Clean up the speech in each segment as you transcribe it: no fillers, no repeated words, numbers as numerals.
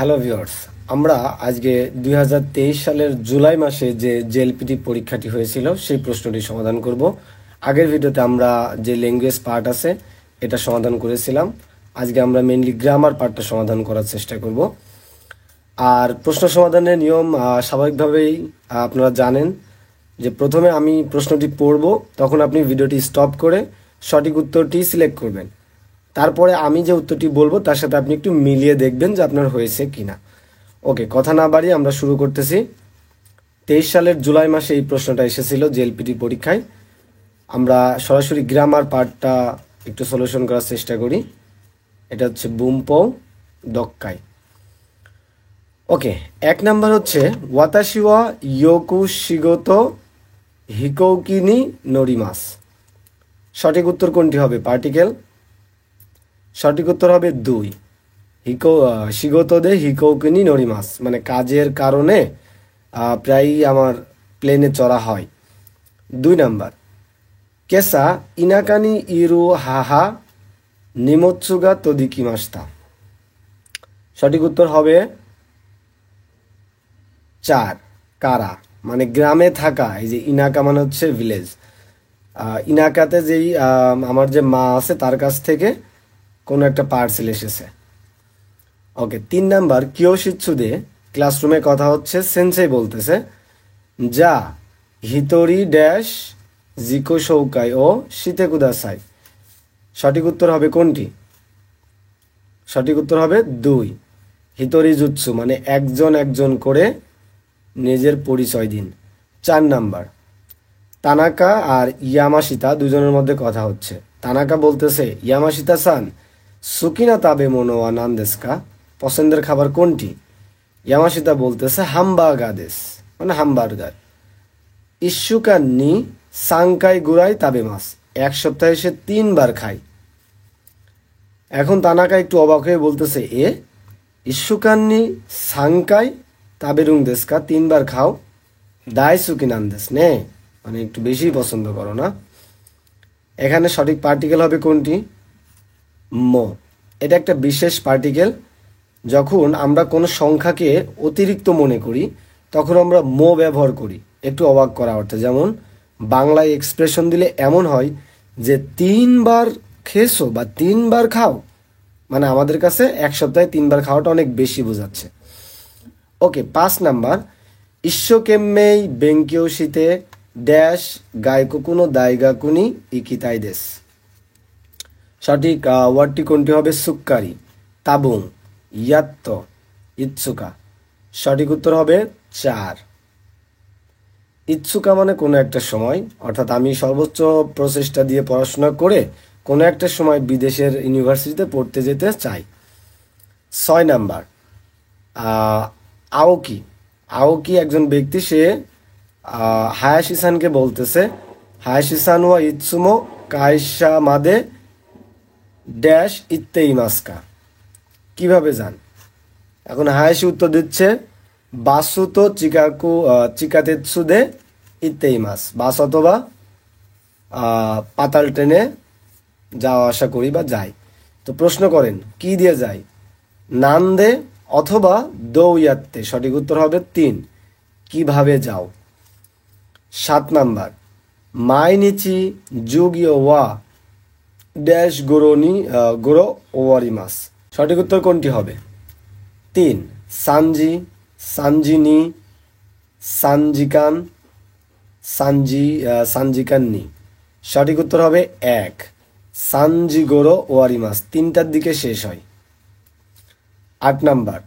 Hello viewers, আমরা আজকে 2023 সালের জুলাই মাসে যে জেএলপিটি পরীক্ষাটি হয়েছিল সেই প্রশ্নটি সমাধান করব। আগের ভিডিওতে আমরা যে ল্যাঙ্গুয়েজ পার্ট আছে এটা সমাধান করেছিলাম। আজকে আমরা মেইনলি গ্রামার পার্টটা সমাধান করার চেষ্টা করব। আর প্রশ্ন সমাধানের নিয়ম স্বাভাবিকভাবেই আপনারা জানেন যে প্রথমে আমি প্রশ্নটি পড়ব, তখন আপনি ভিডিওটি স্টপ করে সঠিক উত্তরটি সিলেক্ট করবেন। তারপরে আমি যে উত্তরটি বলবো তার সাথে আপনি একটু মিলিয়ে দেখবেন যে আপনার হয়েছে কিনা। ওকে, কথা না বাড়িয়ে আমরা শুরু করতেছি। 23 সালের জুলাই মাসে এই প্রশ্নটা এসেছিল জেএলপিটি পরীক্ষায়। আমরা সরাসরি গ্রামার পার্টটা একটু সলিউশন করার চেষ্টা করি। এটা হচ্ছে বুমপৌ দক্কাই। ওকে, 1 নাম্বার হচ্ছে ওয়াতাশি ওয়া ইয়োকু শিগোতো হিকৌকি নি নোরিমাস। সঠিক উত্তর কোনটি হবে? পার্টিকেল। সঠিক উত্তর হবে 2। শিগোতোদে হিকৌকি নি নোরিমাস, মানে কাজের কারণে প্রায়ই আমার প্লেনে চড়া হয়। 2 নাম্বার কেসা ইনাকানি ইরু হাহা নিমোৎসুগা তোদিকিমাস্তা। সঠিক উত্তর হবে 4 কারা, মানে গ্রামে থাকা। এই যে ইনাকা মানে হচ্ছে ভিলেজ। ইনাকাতে যেই আমার যে মা আছে তার কাছ থেকে কোনো একটা পার্সেল এসেছে। ওকে, 3 নাম্বার কিয়োশিৎসুদে ক্লাসরুমে কথা হচ্ছে, সেন্সেই বলতেছে যা হিতরি ড্যাশ জিকো শৌকাই ও শীতে কুদাসাই। সঠিক উত্তর হবে কোনটি? সঠিক উত্তর হবে 2 হিতরি জুৎসু, মানে একজন একজন করে নিজের পরিচয় দিন। 4 নাম্বার তানাকা আর ইয়ামাশিতা দুজনের মধ্যে কথা হচ্ছে। তানাকা বলতেছে ইয়ামাশিতা সান সুকিনা তাবে মনোয়া নান্দেস্কা, পছন্দের খাবার কোনটি? ইয়ামাশিতা বলতেছে হামবার্গাদেস, মানে হামবার্গার। ইস্যুকান্নি সাংকাই গুড়াই তাবে মাস, 1 সপ্তাহে সে 3 বার খায়। এখন তানাকা একটু অবাক হয়ে বলতেছে ইস্যুকান্নি সাংকাই তাবেরুং দেস্কা, 3 বার খাও, দাই সুকি নান্দেস নে, মানে একটু বেশি পছন্দ করো না। এখানে সঠিক পার্টিকেল হবে কোনটি? মো। এটা একটা বিশেষ পার্টিকেল। যখন আমরা কোনো সংখ্যাকে অতিরিক্ত মনে করি তখন আমরা মো ব্যবহার করি একটু অবাক করা অর্থে। যেমন বাংলায় এক্সপ্রেশন দিলে এমন হয় যে 3 বার খেয়েছো বা 3 বার খাও, মানে আমাদের কাছে 1 সপ্তাহে 3 বার খাওয়াটা অনেক বেশি বোঝাচ্ছে। ওকে, 5 নাম্বার ইস্যকেম্মেই বেঙ্কিওশিতে ড্যাশ গায়কুকুনো দাইগাকুনি ইকিতাই দেশ। সঠিক ওয়ার্ডটি কোনটি হবে? সুক্কারি, তাবুং, ইয়াত্ত, ইৎসুকা। সঠিক উত্তর হবে 4 ইৎসুকা, মানে কোনো একটা সময়, অর্থাৎ আমি সর্বোচ্চ প্রচেষ্টা দিয়ে পড়াশোনা করে কোনো একটা সময় বিদেশের ইউনিভার্সিটিতে পড়তে যেতে চাই। 6 নাম্বার আওকি। আওকি একজন ব্যক্তি, সে হায়াশিসানকে বলতেছে হায়াশিসান ওয়া ইৎসুমো কাইসা মাদে ড্যাশ ইত্তেই মাস্কা। কিভাবে যান? এখন হায়াশি উত্তর দিচ্ছে বাসুতো চিকাকু চিকাতেৎসুদে ইত্তেই মাস, বাস অথবা পাতাল ট্রেনে যাওয়া আসা করি বা যাই। তো প্রশ্ন করেন কি দিয়ে যাই? নান্দে অথবা দৌয়াত্তে। সঠিক উত্তর হবে 3 কিভাবে যাও। 7 নাম্বার মাইনিচি যুগীয় ওয়া ড্যাশ গোরোনি গোরো ওয়ারিমাস। সঠিক উত্তর কোনটি হবে? 3 সানজি, সানজিনি, সানজিকান, সানজিকাননি। সঠিক উত্তর হবে 1 সানজিগোরো ওয়ারিমাস, 3টার দিকে শেষ হয়। 8 নাম্বার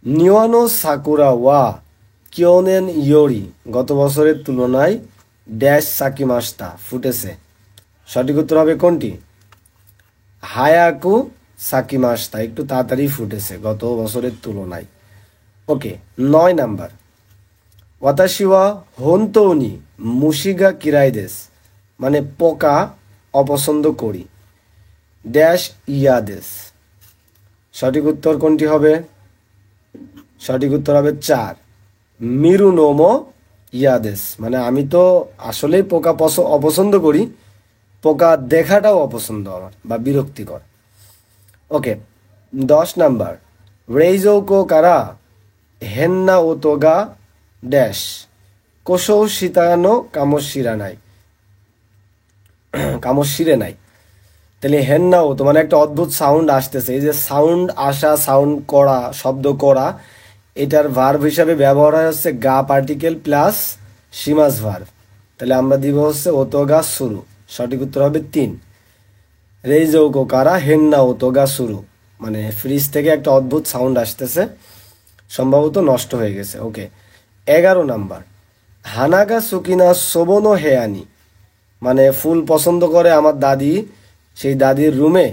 নিওয়ানো সাকুরা ওয়া কিওনেন ইয়োরি, গত বছরের তুলনায় ড্যাশ সাকিমাস্তা, ফুটেছে। সঠিক উত্তর হবে কোনটি? হায়াকু সাকিমাস্তা, একটু তাড়াতাড়ি ফুটেছে গত বছরের তুলনায়। ওকে, 9 নাম্বার ওয়াতাশি ওয়া হোন্তৌনি মুশিগা কিরাইদেস, মানে পোকা অপছন্দ করি, ড্যাশ ইয়াদেস। সঠিক উত্তর কোনটি হবে? সঠিক উত্তর হবে 4 মিরুনোমো ইয়াদেস, মানে আমি তো আসলেই পোকা অপছন্দ করি, পোকা দেখাটাও অপছন্দ আমার বা বিরক্তিকর। ওকে, 10 নাম্বার রেইজৌকো কারা হেন্না ওতোগা ড্যাশ কোশৌ শীতানো কামশিরা নাই কামশিরে নাই। তাহলে হেন্না ওতো মানে একটা অদ্ভুত সাউন্ড আসতেছে, এই যে সাউন্ড আসা, সাউন্ড করা, শব্দ করা, এটার ভার্ব হিসাবে ব্যবহার হয় হচ্ছে গা পার্টিকেল প্লাস সীমাস ভার্ব। তাহলে আমরা দিব হচ্ছে ওতোগা শুরু। সঠিক উত্তর হবে 3। রেইজৌকো কারা হেন্না ওতোগা শুরু, মানে ফ্রিজ থেকে একটা অদ্ভুত সাউন্ড আসতেছে, সম্ভবত নষ্ট হয়ে গেছে। ওকে, 11 নাম্বার, হানাগা সুকিনা সোবনো হেয়ানি, মানে ফুল পছন্দ করে আমার দাদি, সেই দাদির রুমে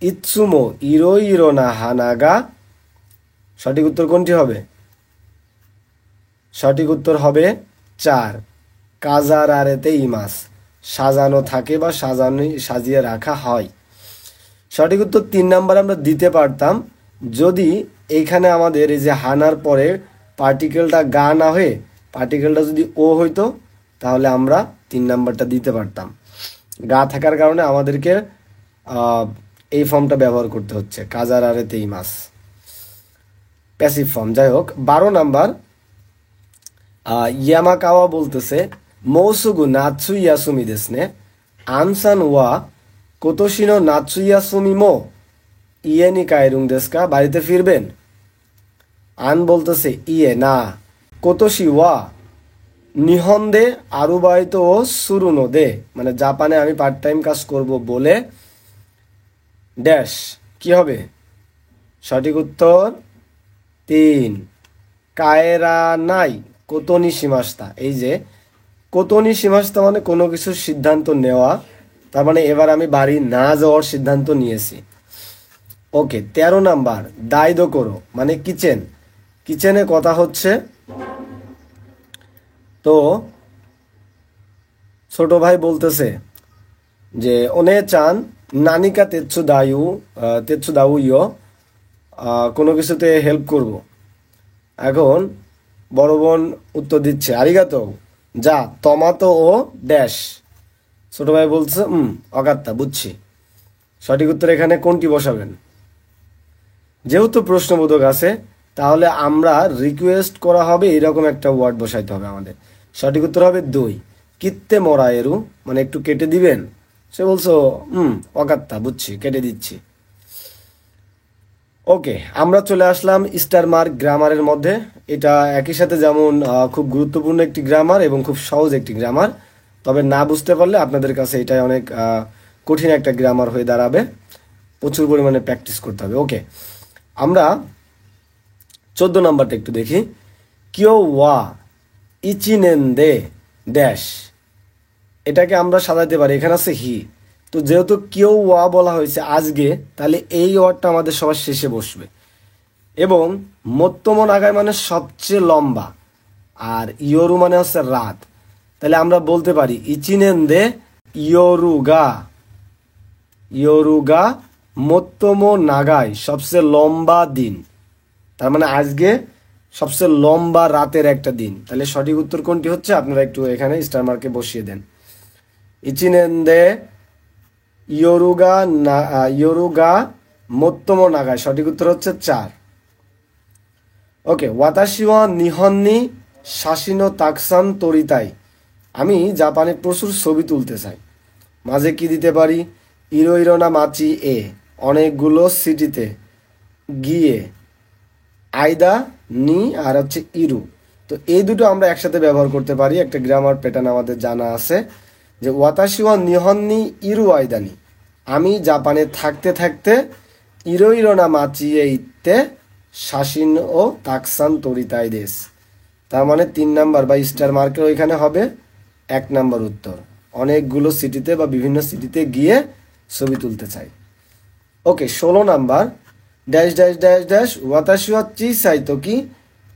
ইৎসুমো ইরো ইরো না হানাগা। সঠিক উত্তর কোনটি হবে? সঠিক উত্তর হবে 4, কাজারারেতে ইমাস, সাজানো থাকে বা সাজিয়ে রাখা হয়। সঠিক উত্তর 3 নাম্বার আমরা দিতে পারতাম যদি এইখানে আমাদের এই যে হানার পরে পার্টিকেলটা গা না হয়ে পার্টিকেলটা যদি ও হইতো, তাহলে আমরা 3 নাম্বারটা দিতে পারতাম। গা থাকার কারণে আমাদেরকে এই ফর্মটা ব্যবহার করতে হচ্ছে, কাজার আরে তেই মাস, প্যাসিভ ফর্ম। যাই হোক, 12 নাম্বার, ইয়ামাকাওয়া বলতেছে মৌসুগু নাৎসু ইয়াসুমি দেসনে আনসান ওয়া কোতোশিনো নাৎসু ইয়াসুমি মো ইয়ে নি কায়রুং দেসকা, বাড়িতে ফিরবেন। আন বলতেছে ইয়ে না, কোতোশি ওয়া নিহন্দে আরুবাইত ও সুরুনো দে, মানে জাপানে আমি পার্ট টাইম কাজ করব বলে ড্যাশ, কি হবে? সঠিক উত্তর 3, কায়রা নাই কোতনি সীমাস্তা। এই যে কোতনি সীমাস্তা মানে কোনো কিছুর সিদ্ধান্ত নেওয়া, তার মানে এবার আমি বাড়ি না যাওয়ার সিদ্ধান্ত নিয়েছি। ওকে, 13 নাম্বার, দায়িত্ব করো মানে কিচেন। কিচেনে কথা হচ্ছে, তো ছোট ভাই বলতেছে যে ওনে চান নানিকা তেৎসু দাউ ইয়, কোনো কিছুতে হেল্প করব। এখন বড় বোন উত্তর দিচ্ছে আরিগাতো, যা টমাটো ও ড্যাশ। ছোট ভাই বলছে অগাত্তা, বুঝছি। সঠিক উত্তর এখানে কোনটি বসাবেন? যেহেতু প্রশ্নবোধক আছে, তাহলে আমরা রিকোয়েস্ট করা হবে এরকম একটা ওয়ার্ড বসাইতে হবে আমাদের। সঠিক উত্তর হবে 2, কিত্তে মরা এরু, মানে একটু কেটে দিবেন। সে বলছো অগাত্তা, বুঝছি, কেটে দিচ্ছি। ওকে, আমরা চলে আসলাম স্টার মার্ক গ্রামারের মধ্যে। এটা একই সাথে যেমন খুব গুরুত্বপূর্ণ একটি গ্রামার এবং খুব সহজ একটি গ্রামার, তবে না বুঝতে পারলে আপনাদের কাছে এটাই অনেক কঠিন একটা গ্রামার হয়ে দাঁড়াবে, প্রচুর পরিমাণে প্র্যাকটিস করতে হবে। ওকে, আমরা 14 নাম্বারটা একটু দেখি। কিও ওয়া ইচিনেন দে ড্যাশ, এটাকে আমরা সাজাইতে পারি, এখানে আছে হি, তো যেহেতু কেউ ওয়া বলা হয়েছে আজকে, তাহলে এই ওয়ার্ডটা আমাদের সবার শেষে বসবে। এবং মত্তম নাগায় মানে সবচেয়ে লম্বা, আর ইয়োরু মানে হচ্ছে রাত, তাহলে আমরা বলতে পারি ইচিনেন দে ইয়োরুগা। ইয়োরুগা মত্তম নাগায় সবচেয়ে লম্বা দিন, তার মানে আজকে সবচেয়ে লম্বা রাতের একটা দিন। তাহলে সঠিক উত্তর কোনটি হচ্ছে? আপনারা একটু এখানে স্টার মার্কে বসিয়ে দেন। ইচিনেন দে ইয়োরুগা মত্তম নাগায়, সঠিক উত্তর হচ্ছে 4। ওকে, ওয়াতাশি ওয়া নিহন্নি শাসিনো তাকসান তরিতাই, আমি জাপানে প্রচুর ছবি তুলতে চাই। মাঝে কি দিতে পারি? ইরো ইরো না মাচি এ, অনেকগুলো সিটিতে গিয়ে, আইদা নি আর হচ্ছে ইরু। তো এই দুটো আমরা একসাথে ব্যবহার করতে পারি, একটা গ্রামার প্যাটার্ন আমাদের জানা আছে যে ওয়াতাশি ওয়া নিহন্নি ইরু আইদানি, আমি জাপানে থাকতে থাকতে ইরো ইরো না মাচিয়ে ইতে শাসিন ও তাকসান তরিতাই দেশ। তার মানে 3 নাম্বার বা স্টার মার্কের ওইখানে হবে 1 নাম্বার উত্তর, অনেকগুলো সিটিতে বা বিভিন্ন সিটিতে গিয়ে ছবি তুলতে চাই। Okay, 16 number, dash dash dash dash ওয়াতাশি ওয়া চিসাই তো কি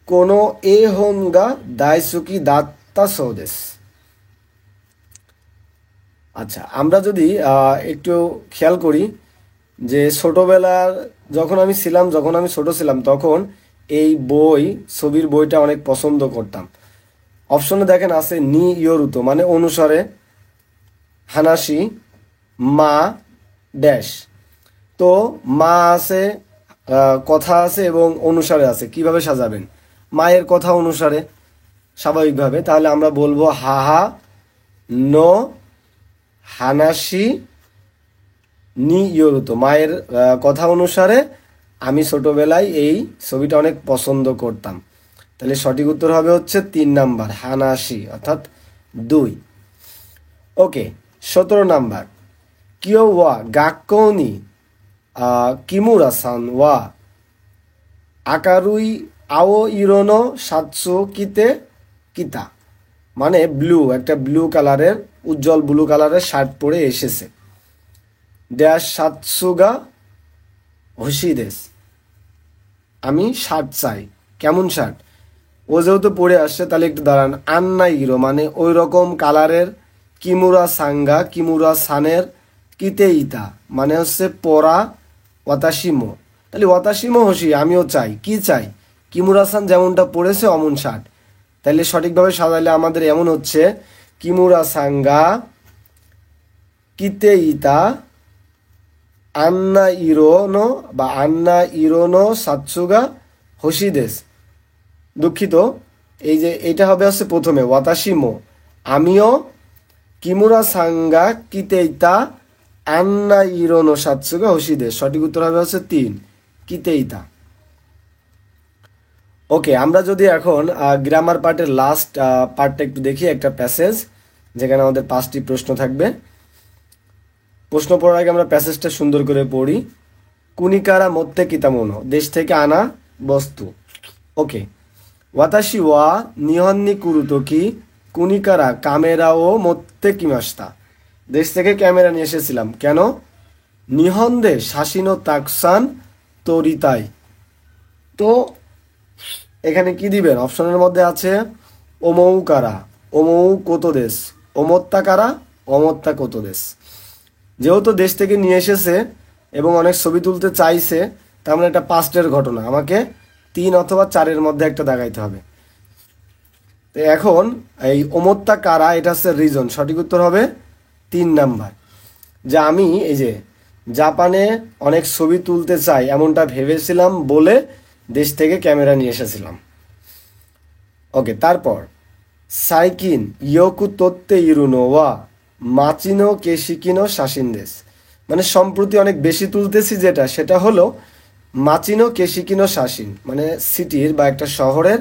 কোনো এ হোমগা দাইসুকি দাত্তা সৌদেশ। আচ্ছা, আমরা যদি একটু খেয়াল করি যে ছোটবেলার যখন আমি ছোট ছিলাম, তখন এই ছবির বইটা অনেক পছন্দ করতাম। অপশনে দেখেন আছে নি ইয়োরুতো মানে অনুসারে, হানাসি, মা ড্যাশ। তো মা আছে, কথা আছে এবং অনুসারে আছে, কিভাবে সাজাবেন? মায়ের কথা অনুসারে স্বাভাবিকভাবে, তাহলে আমরা বলবো হাহা নো হানাসি নি ইয়োরুতো। মায়ের কথা অনুসারে আমি ছোটবেলায় এই ছবিটা অনেক পছন্দ করতাম। তাহলে সঠিক উত্তর হবে হচ্ছে 3 নাম্বার হানাসি, অর্থাৎ 2। ওকে, 17 নাম্বার কিও ওয়া গাক্কৌনি কিমুরা সান ওয়া আকারুই আও ইরোনো সাতসু কিতে কিতা। মানে ব্লু, একটা ব্লু কালারের, উজ্জ্বল ব্লু কালারের শার্ট পরে এসেছে। ড্যাশ সাতসুগা হসিদেস, আমি শার্ট চাই। কেমন শার্ট? ও যেহেতু পরে আসছে তাহলে একটু দাঁড়ান। আন্না ইরো মানে ওই রকম কালারের, কিমুরা সাঙ্গা কিমুরা সানের কিতে ইতা মানে হচ্ছে পরা, ওয়াতাসিমো, তাহলে ওয়াতাসিমো হসি আমিও চাই। কি চাই? কিমুরা সান যেমনটা পরেছে অমন শার্ট। তাহলে সঠিকভাবে সাজাইলে আমাদের এমন হচ্ছে কিমুরা সাঙ্গা কিতে ইতা আন্না ইরোনো বা আন্না ইরোনো সাতসুগা হসিদেস। দুঃখিত, এই যে এটা হবে হচ্ছে প্রথমে ওয়াতাসিমো আমিও, কিমুরা সাঙ্গা কিতেইতা আন্না ইরোনো সাতসুগা হসিদেস। সঠিক উত্তর হবে হচ্ছে 3 কিতেইতা। ওকে, আমরা যদি এখন গ্রামার পার্টের লাস্ট পার্টটা একটু দেখি, একটা প্যাসেজ যেখানে আমাদের 5টি প্রশ্ন থাকবে। প্রশ্ন পড়ার আগে আমরা প্যাসেজটা সুন্দর করে পড়ি। কুনিকারা মধ্যে কিতামনো, দেশ থেকে আনা বস্তু। ওকে, ওয়াতাশি ওয়া নিহন্নি কুরুতোকি কুনিকারা ক্যামেরা ও মধ্যে কিমাস্তা, দেশ থেকে ক্যামেরা নিয়ে এসেছিলাম। কেন? নিহন্দে শাসিনো তাকসান তরিতাই। তো এখানে কি দিবেন? অপশনের মধ্যে আছে ওমৌ কারা, ওমৌ কত দেশ, ওমত্তা কারা, অমত্তা কত দেশ। যেহেতু দেশ থেকে নিয়ে এসেছে এবং অনেক ছবি তুলতে চাইছে, তার মানে একটা পাস্টের ঘটনা, আমাকে 3 অথবা 4-এর মধ্যে একটা দাগাইতে হবে। তো এখন এই ওমত্তা কারা, এটা হচ্ছে রিজন। সঠিক উত্তর হবে 3 নাম্বার, যে আমি এই যে জাপানে অনেক ছবি তুলতে চাই এমনটা ভেবেছিলাম বলে দেশ থেকে ক্যামেরা নিয়ে এসেছিলাম। ওকে, তারপর সাইকিন ইয়োকু তোত্তে ইরুনো ওয়া মাচিনো কেশিকিনো শাসিনদেশ, মানে সম্প্রতি অনেক বেশি তুলতেছি যেটা, সেটা হলো মাচিনো কেশিকিনো শাসিন, মানে সিটির বা একটা শহরের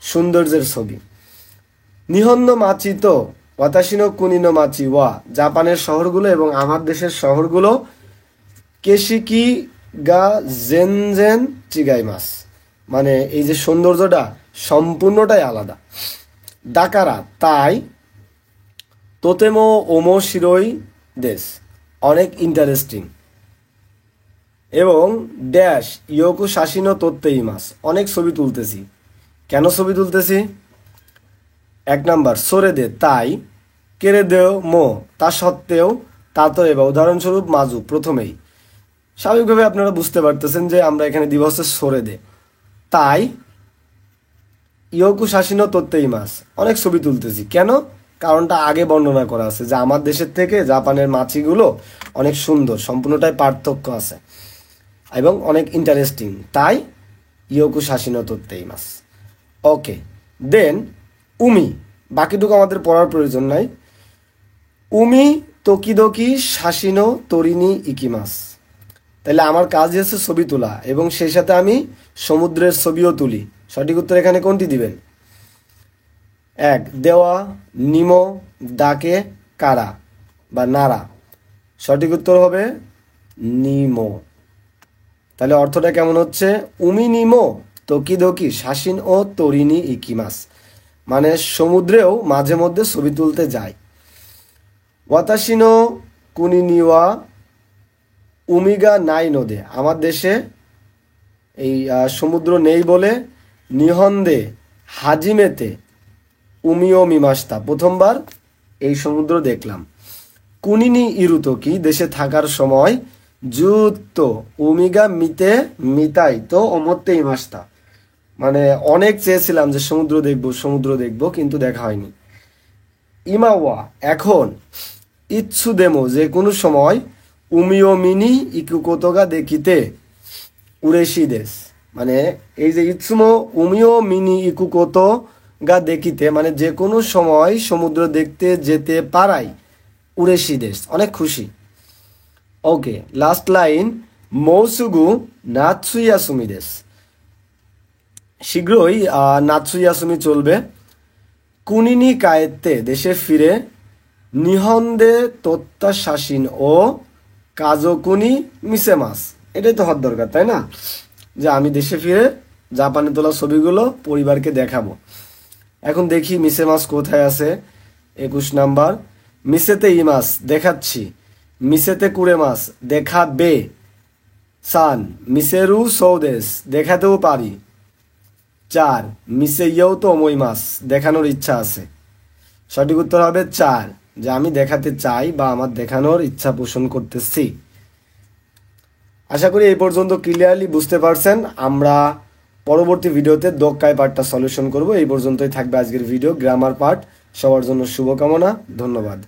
সৌন্দর্যের ছবি। নিহন্ন মাচি তো ওয়াতাশিনো কুনিনো মাচি ওয়া, জাপানের শহরগুলো এবং আমার দেশের শহরগুলো কেশিকি গা জেনজেন চিগাইমাস, মানে এই যে সৌন্দর্যটা সম্পূর্ণটাই আলাদা। ডাকারা তাই তোতেমো ওমো শিরোই দেশ, অনেক ইন্টারেস্টিং। এবং ড্যাশ ইয়োকু শাসিনো তোত্তেই মাস, অনেক ছবি তুলতেছি। কেন ছবি তুলতেছি? 1 নাম্বার সরে দে তাই, কেড়ে দেও মো তা সত্ত্বেও, তা তো এবার উদাহরণস্বরূপ মাজু প্রথমেই। স্বাভাবিকভাবে আপনারা বুঝতে পারতেছেন যে আমরা এখানে দিব হচ্ছে সরে দে তাই ইয়োকু শাসিনো তোত্তেই মাস, অনেক ছবি তুলতেছি। কেন? কারণটা আগে বর্ণনা করা আছে যে আমার দেশের থেকে জাপানের মাছিগুলো অনেক সুন্দর, সম্পূর্ণটাই পার্থক্য আছে এবং অনেক ইন্টারেস্টিং, তাই ইয়োকু শাসিনো তোত্তেই মাস। ওকে, দেন উমি, বাকিটুকু আমাদের পড়ার প্রয়োজন নাই। উমি তোকিদোকি শাসিনো তরিনি ইকিমাস, তাহলে আমার কাজ হচ্ছে ছবি তোলা এবং সেই সাথে আমি সমুদ্রের ছবিও তুলি। সঠিক উত্তর এখানে কোনটি দিবেন? 1 দেওয়া, নিমো, ডাকে, কারা বা নারা। সঠিক উত্তর হবে নিমো। তাহলে অর্থটা কেমন হচ্ছে? উমি নিমো তোকিদোকি শাসিন ও তরিনি ইকিমাস, মানে সমুদ্রেও মাঝে মধ্যে ছবি তুলতে যায়। ওয়াতাশিনো কুনিনিওয়া উমিগা নাই নদে, আমার দেশে এই সমুদ্র নেই বলে নিহন্দে হাজিমেতে উমিও মিমাস্তা, প্রথমবার এই সমুদ্র দেখলাম। কুনিনি ইরুতো কি, দেশে থাকার সময় জুতো উমিগা মিতে মিতাই তো অমত্তে ইমাস্তা, মানে অনেক চেয়েছিলাম যে সমুদ্র দেখব সমুদ্র দেখব, কিন্তু দেখা হয়নি। ইমাওয়া এখন, ইচ্ছু দেমো যে কোনো সময়, উমিও মিনি ইকুকোতোগা দেখিতে উরেশি দেশ, মানে এই যে ইৎসুমো উমিও মিনি ইকুকোতো গা দেখিতে, মানে যে কোনো সময় সমুদ্র দেখতে যেতে পারাই উরেশি দেশ, অনেক খুশি। ওকে, লাস্ট লাইন, মৌসুগু নাৎসুয়াসুমি দেশ, শীঘ্রই নাৎসুয়াসুমি চলবে। কুনিনি কায়েত্তে, দেশে ফিরে, নিহন্দে তত্ত্বাশাসীন ও কাজকুনি মিসেমাস, এটাই তো হওয়ার দরকার, তাই না? যে আমি দেশে ফিরে জাপানে তোলা ছবিগুলো পরিবারকে দেখাবো। এখন দেখি মিসেমাস কোথায় আছে। 21 নাম্বার, মিসেতে ইমাস, দেখাচ্ছি। মিসেতে কুরেমাস, দেখাবে। সান মিসেরু সৌদেশ, দেখাতেও পারি। 4 মিসে ইয়েও তো অমইমাস, দেখানোর ইচ্ছা আছে। সঠিক উত্তর হবে 4, যে আমি দেখাতে চাই বা আমার দেখানোর ইচ্ছা পোষণ করতেছি। আশা করি এই পর্যন্ত ক্লিয়ারলি বুঝতে পারছেন। আমরা পরবর্তী ভিডিওতে দক্কাই পার্টটা সলিউশন করব। এই পর্যন্তই থাকবে আজকের ভিডিও, গ্রামার পার্ট। সবার জন্য শুভকামনা, ধন্যবাদ।